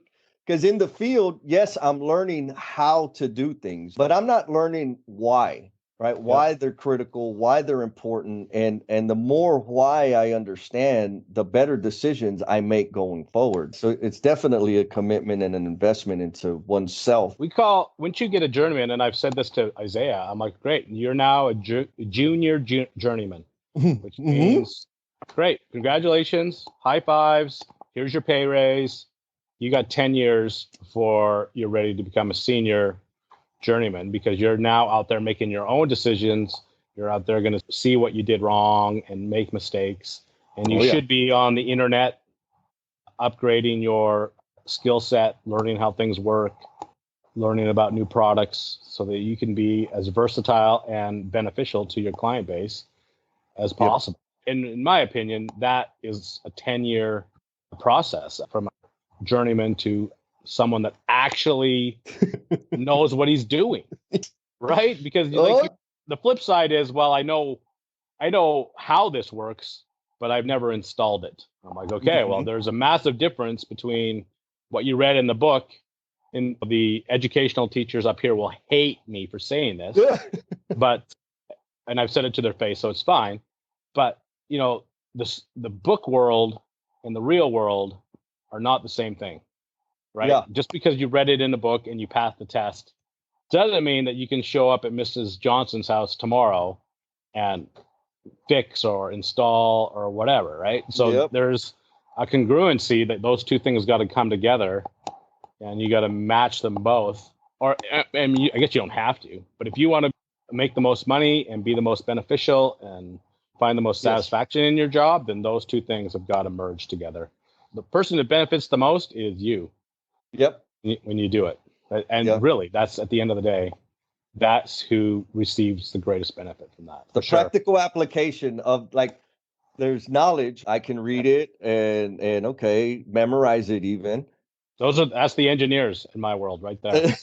because in the field, yes, I'm learning how to do things, but I'm not learning why. Right? Why they're critical, why they're important. And the more why I understand, the better decisions I make going forward. So it's definitely a commitment and an investment into oneself. Once you get a journeyman, and I've said this to Isaiah, I'm like, great, you're now a junior journeyman, which means, great, congratulations, high fives, here's your pay raise. You got 10 years before you're ready to become a senior journeyman, because you're now out there making your own decisions. You're out there going to see what you did wrong and make mistakes. And you should be on the internet upgrading your skill set, learning how things work, learning about new products so that you can be as versatile and beneficial to your client base as possible. And in my opinion, that is a 10-year process from a journeyman to someone that actually knows what he's doing, right? Because the flip side is, well, I know how this works, but I've never installed it. I'm like, okay, well, there's a massive difference between what you read in the book, and the educational teachers up here will hate me for saying this, and I've said it to their face, so it's fine. But the book world and the real world are not the same thing. Right? Yeah. Just because you read it in a book and you passed the test doesn't mean that you can show up at Mrs. Johnson's house tomorrow and fix or install or whatever, right? So there's a congruency that those two things got to come together, and you got to match them both. I guess you don't have to, but if you want to make the most money and be the most beneficial and find the most satisfaction in your job, then those two things have got to merge together. The person that benefits the most is you. Yep. When you do it. And really, that's at the end of the day, that's who receives the greatest benefit from that. The practical application of, like, there's knowledge. I can read it and memorize it even. That's the engineers in my world right there.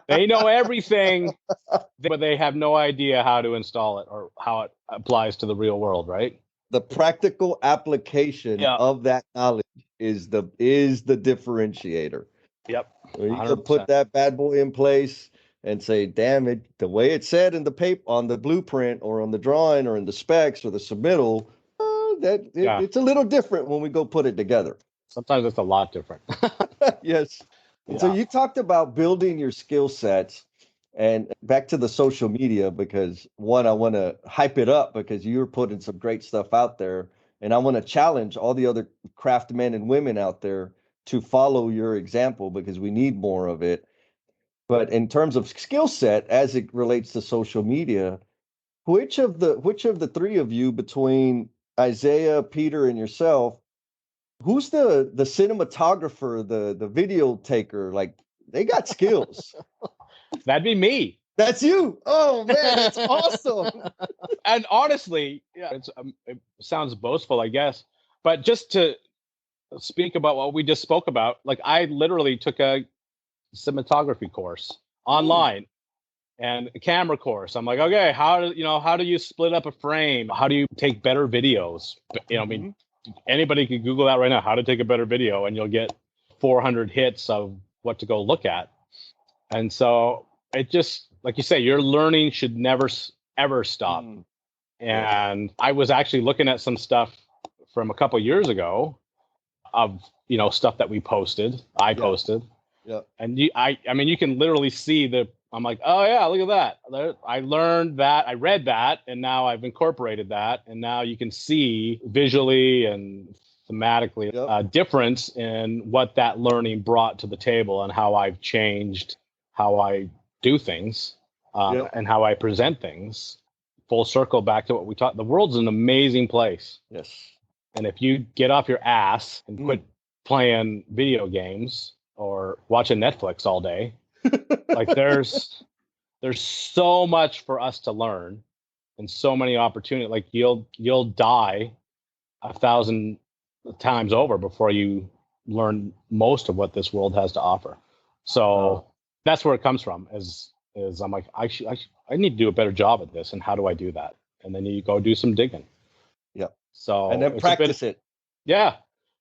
They know everything, but they have no idea how to install it or how it applies to the real world, right? The practical application Yeah. of that knowledge is the differentiator. Yep. When you can put 100%. that bad boy in place and say, damn it, the way it said in the paper on the blueprint or on the drawing or in the specs or the submittal, Yeah. it's a little different when we go put it together. Sometimes it's a lot different. Yes. And so Yeah. you talked about building your skill sets and back to the social media because one, I want to hype it up because you're putting some great stuff out there. And I want to challenge all the other craft men and women out there to follow your example because we need more of it. But in terms of skill set as it relates to social media, which of the three of you between Isaiah, Peter, and yourself, who's the cinematographer, the video taker? Like they got skills. That'd be me. That's you. Oh man, that's awesome. And honestly, yeah, it sounds boastful, I guess, but just to speak about what we just spoke about, like I literally took a cinematography course online and a camera course. I'm like, okay, how do you split up a frame? How do you take better videos? I mean, anybody can Google that right now, how to take a better video, and you'll get 400 hits of what to go look at. And so it just, like you say, your learning should never ever stop. And I was actually looking at some stuff from a couple years ago of stuff that we posted. I posted. Yeah. And I mean, you can literally see I'm like, oh yeah, look at that. I learned that, I read that, and now I've incorporated that, and now you can see visually and thematically a difference in what that learning brought to the table and how I've changed how I do things and how I present things. Full circle back to what we talked. The world's an amazing place. Yes. And if you get off your ass and quit playing video games or watching Netflix all day, like there's so much for us to learn and so many opportunities. Like you'll die 1,000 times over before you learn most of what this world has to offer. So that's where it comes from. Is I'm like I need to do a better job at this, and how do I do that? And then you go do some digging. Yep. So and then practice it. Yeah.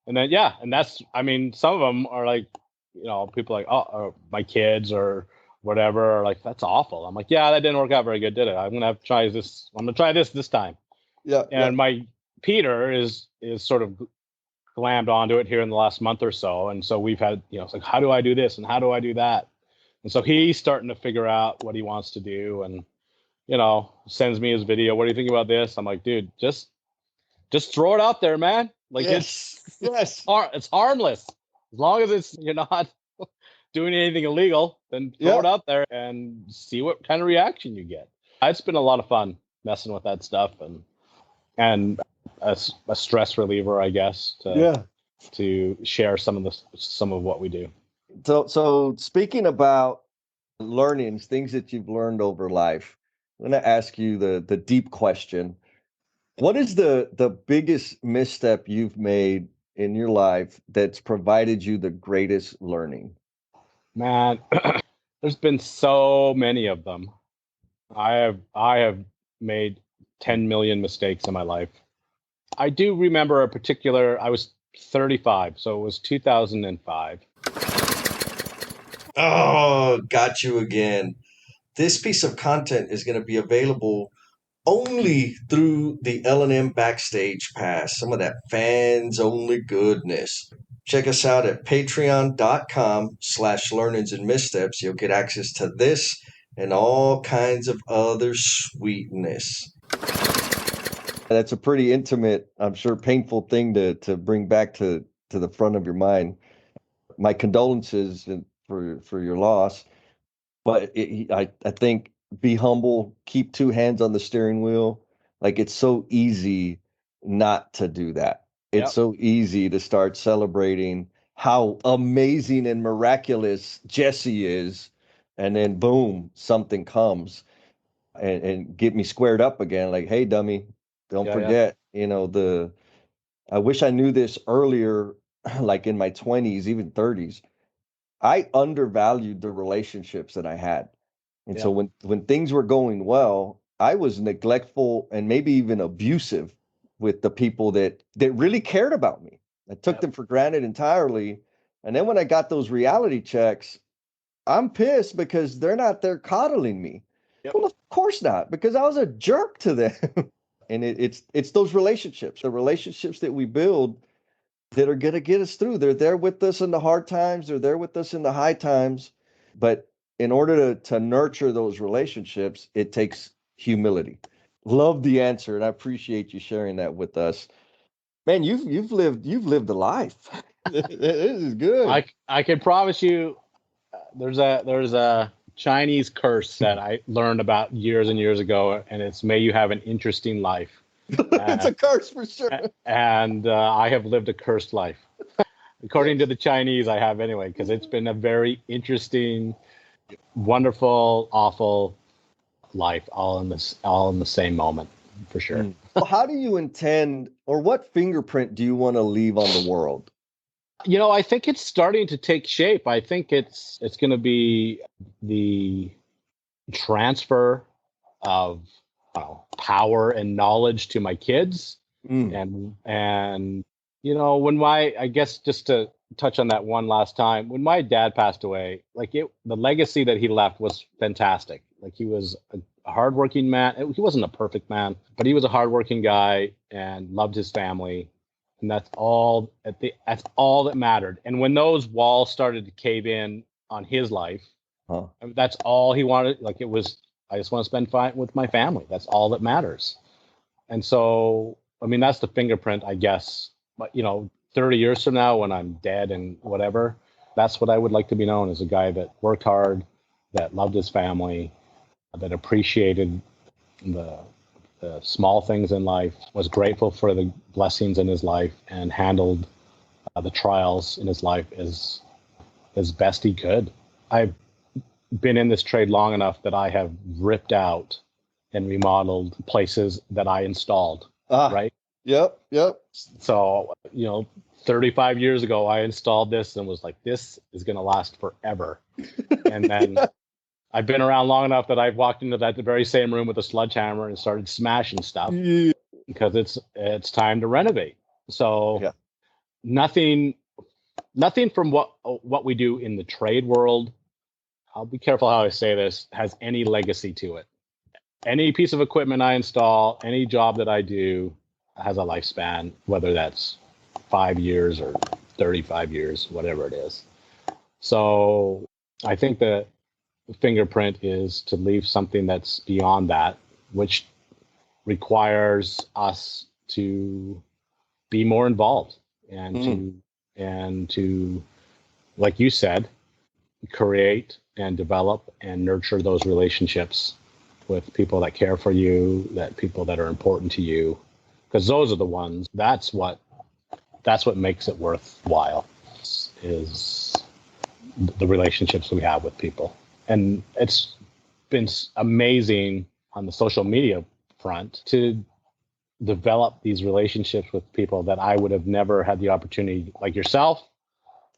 And then, and that's, I mean, some of them are like, people like, oh, my kids or whatever are like, that's awful. I'm like, yeah, that didn't work out very good, did it? I'm going to have to try this. I'm going to try this time. Yeah. And my Peter is sort of glammed onto it here in the last month or so. And so we've had, it's like, how do I do this? And how do I do that? And so he's starting to figure out what he wants to do and, sends me his video. What do you think about this? I'm like, dude, just throw it out there, man. Like yes. It's harmless. As long as you're not doing anything illegal, then throw it out there and see what kind of reaction you get. It's been a lot of fun messing with that stuff and a stress reliever, I guess, to share some of what we do. So speaking about learnings, things that you've learned over life, I'm going to ask you the deep question. What is the biggest misstep you've made in your life that's provided you the greatest learning? Man, there's been so many of them. I have made 10 million mistakes in my life. I do remember a particular, I was 35, so it was 2005. Oh, got you again. This piece of content is going to be available only through the L&M Backstage Pass, some of that fans only goodness. Check us out at patreon.com/learnings and missteps. You'll get access to this and all kinds of other sweetness. That's a pretty intimate, I'm sure painful thing to bring back to the front of your mind. My condolences for your loss. But I think be humble, keep two hands on the steering wheel. Like it's so easy not to do that. It's so easy to start celebrating how amazing and miraculous Jesse is. And then boom, something comes and get me squared up again. Like, hey, dummy, don't forget, I wish I knew this earlier like in my 20s, even 30s, I undervalued the relationships that I had. And so Yep. when things were going well, I was neglectful and maybe even abusive with the people that really cared about me. I took Yep. them for granted entirely. And then when I got those reality checks, I'm pissed because they're not there coddling me. Yep. Well, of course not, because I was a jerk to them. And it's those relationships, the relationships that we build that are going to get us through. They're there with us in the hard times, they're there with us in the high times. But in order to nurture those relationships, it takes humility. Love the answer, and I appreciate you sharing that with us. Man, you've lived a life. This is good. I can promise you, there's a Chinese curse that I learned about years and years ago, and it's "May you have an interesting life." It's Uh, a curse for sure. and I have lived a cursed life, according to the Chinese. I have anyway, because it's been a very interesting, wonderful, awful life, all in the same moment, for sure. Well, how do you intend, or what fingerprint do you want to leave on the world? I think it's starting to take shape. I think it's going to be the transfer of power and knowledge to my kids, Mm, and when my I guess just to touch on that one last time, when my dad passed away, the legacy that he left was fantastic. Like, he was a hardworking man. He wasn't a perfect man, but he was a hardworking guy and loved his family, and that's all that mattered. And when those walls started to cave in on his life, huh. that's all he wanted. Like, it was, I just want to spend time with my family. That's all that matters. And so, I mean, that's the fingerprint, I guess. But 30 years from now, when I'm dead and whatever, that's what I would like to be known as: a guy that worked hard, that loved his family, that appreciated the small things in life, was grateful for the blessings in his life, and handled the trials in his life as best he could. I've been in this trade long enough that I have ripped out and remodeled places that I installed, Ah, right? yep, yep. So, 35 years ago, I installed this and was like, this is going to last forever. And then I've been around long enough that I've walked into the very same room with a sledgehammer and started smashing stuff, Yeah. because it's time to renovate. So Yeah. nothing from what we do in the trade world, I'll be careful how I say this, has any legacy to it. Any piece of equipment I install, any job that I do, has a lifespan, whether that's 5 years or 35 years, whatever it is. So I think the fingerprint is to leave something that's beyond that, which requires us to be more involved, and Mm, to, like you said, create and develop and nurture those relationships with people that care for you, that people that are important to you, because those are the ones. That's what makes it worthwhile, is the relationships we have with people. And it's been amazing on the social media front to develop these relationships with people that I would have never had the opportunity, like yourself.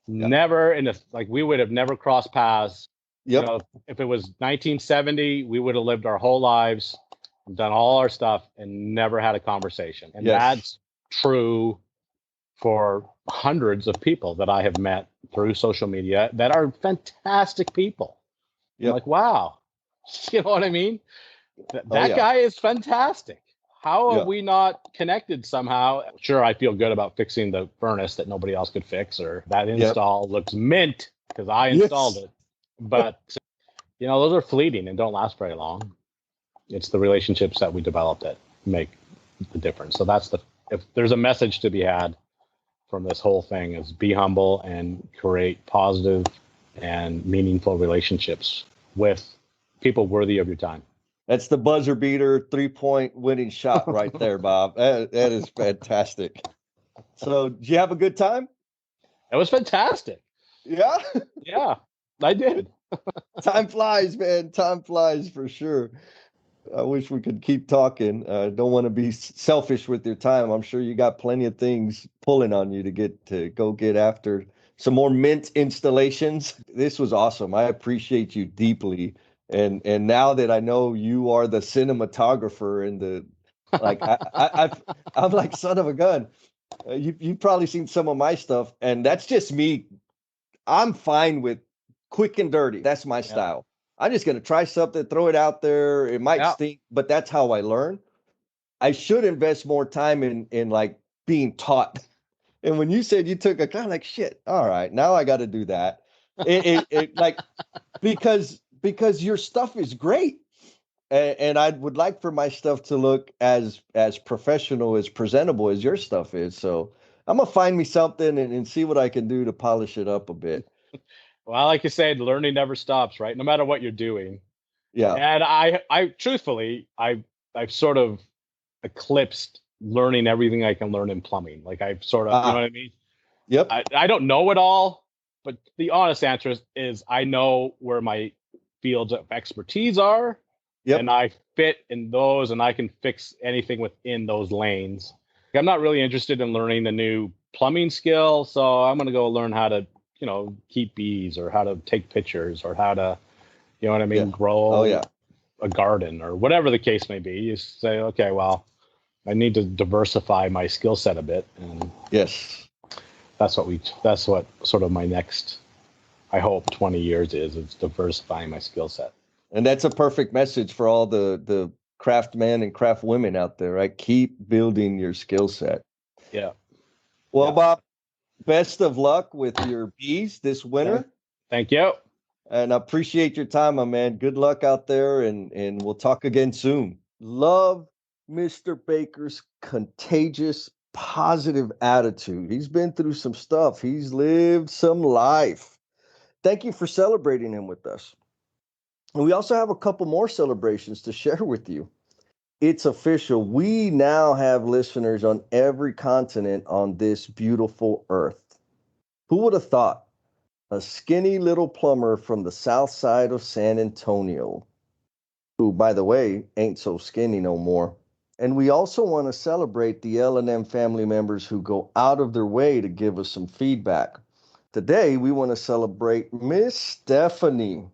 yeah. Never in a like We would have never crossed paths. Yep. If it was 1970, we would have lived our whole lives, done all our stuff, and never had a conversation. And Yes. that's true for hundreds of people that I have met through social media that are fantastic people. I'm Yep. like, wow, you know what I mean? Oh That yeah. guy is fantastic. How have Yeah. we not connected somehow? Sure, I feel good about fixing the furnace that nobody else could fix, or that Yep. install looks mint because I installed Yes. it. But those are fleeting and don't last very long. It's the relationships that we develop that make the difference. So if there's a message to be had from this whole thing, is be humble and create positive and meaningful relationships with people worthy of your time. That's the buzzer beater 3-point winning shot right there, Bob. That is fantastic. So, did you have a good time? It was fantastic. Yeah. Yeah, I did. Time flies, man. Time flies for sure. I wish we could keep talking. Don't want to be selfish with your time. I'm sure you got plenty of things pulling on you to go get after some more mint installations. This was awesome. I appreciate you deeply. And now that I know you are the cinematographer and the like, I'm like son of a gun. You've probably seen some of my stuff, and that's just me. I'm fine with quick and dirty. That's my Yeah. style. I'm just gonna try something, throw it out there. It might Yeah. stink, but that's how I learn. I should invest more time in like being taught. And when you said you took a kind of like shit, all right, now I got to do that. It like because your stuff is great, and I would like for my stuff to look as professional, as presentable as your stuff is. So I'm gonna find me something and see what I can do to polish it up a bit. Well, like you said, learning never stops, right? No matter what you're doing. Yeah. And I truthfully, I've sort of eclipsed learning everything I can learn in plumbing. Like I've sort of, you know Ah. what I mean? Yep. I don't know it all, but the honest answer is I know where my fields of expertise are, and Yep. I fit in those, and I can fix anything within those lanes. I'm not really interested in learning the new plumbing skill, so I'm going to go learn how to, keep bees or how to take pictures or how to, you know what I Yeah. mean, Oh grow yeah. a garden or whatever the case may be. You say, okay, well, I need to diversify my skill set a bit, and Yes. that's what sort of my next, I hope, 20 years is diversifying my skill set. And that's a perfect message for all the craft men and craft women out there, right? Keep building your skill set. Yeah. Well, Yeah. Bob, best of luck with your bees this Thank, winter. thank you. And I appreciate your time, my man. Good luck out there, and we'll talk again soon. Love Mr. Baker's contagious, positive attitude. He's been through some stuff. He's lived some life. Thank you for celebrating him with us. And we also have a couple more celebrations to share with you. It's official. We now have listeners on every continent on this beautiful earth. Who would have thought? A skinny little plumber from the south side of San Antonio, who, by the way, ain't so skinny no more. And we also want to celebrate the L&M family members who go out of their way to give us some feedback. Today, we want to celebrate Miss Stephanie.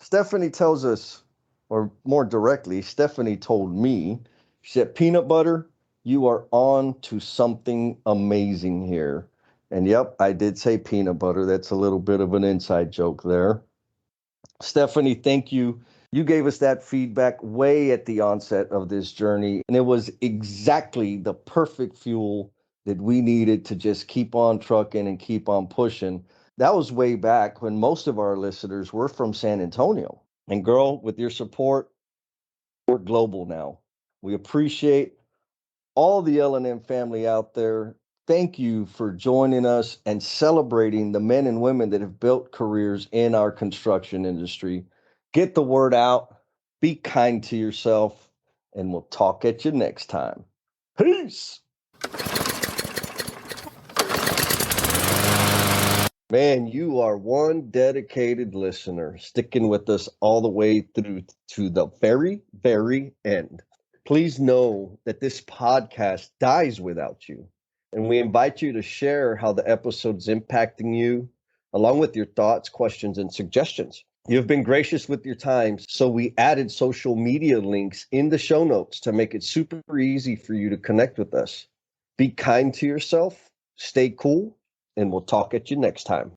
Stephanie tells us, or more directly, Stephanie told me, she said, Peanut Butter, you are on to something amazing here. And yep, I did say peanut butter. That's a little bit of an inside joke there. Stephanie, thank you. You gave us that feedback way at the onset of this journey, and it was exactly the perfect fuel that we needed to just keep on trucking and keep on pushing. That was way back when most of our listeners were from San Antonio. And girl, with your support, we're global now. We appreciate all the L&M family out there. Thank you for joining us and celebrating the men and women that have built careers in our construction industry. Get the word out, be kind to yourself, and we'll talk at you next time. Peace. Man, you are one dedicated listener, sticking with us all the way through to the very, very end. Please know that this podcast dies without you, and we invite you to share how the episode's impacting you, along with your thoughts, questions, and suggestions. You've been gracious with your time, so we added social media links in the show notes to make it super easy for you to connect with us. Be kind to yourself, stay cool, and we'll talk at you next time.